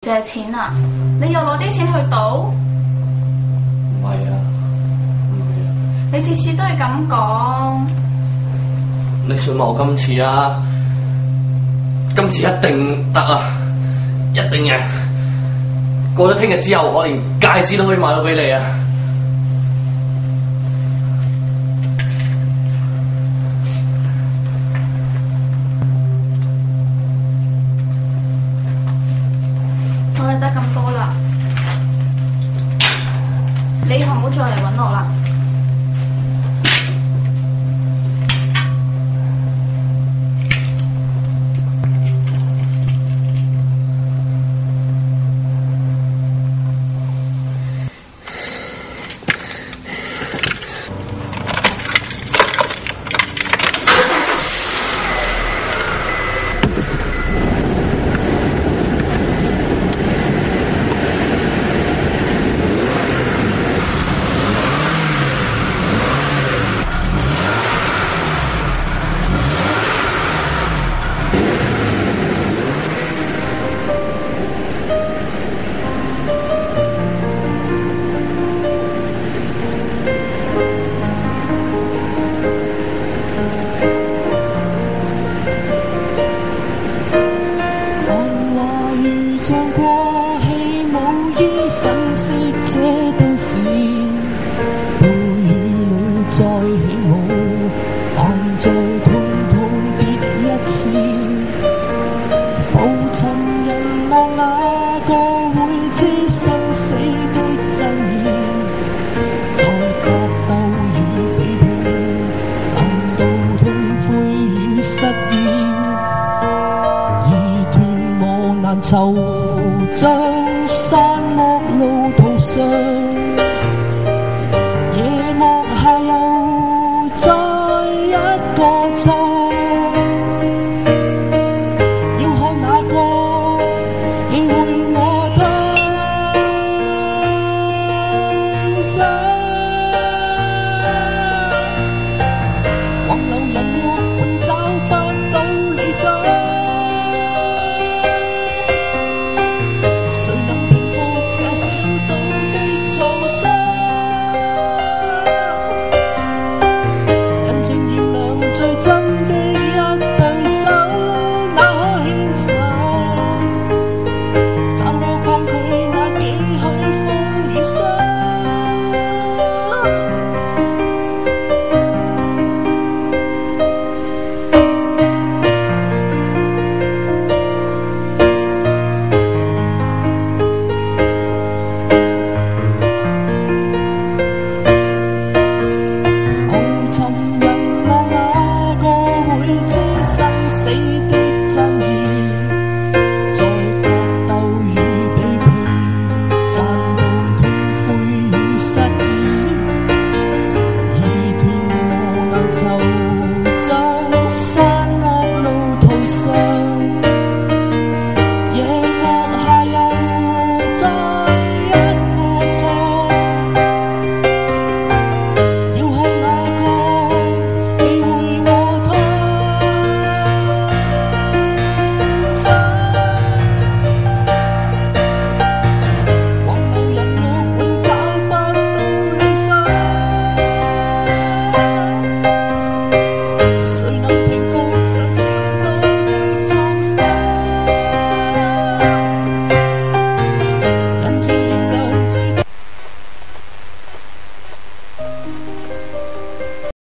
借錢啊？你又攞啲錢去賭？唔係啊，唔係啊。你次次都係咁講。你信我今次啊？今次一定得啊！一定嘅。過咗聽日之後，我連戒指都可以買到俾你啊！我係得咁多啦，你以後唔好再嚟搵我啦。惆悵山岳路途上，夜幕下又再一個站，要看哪個你會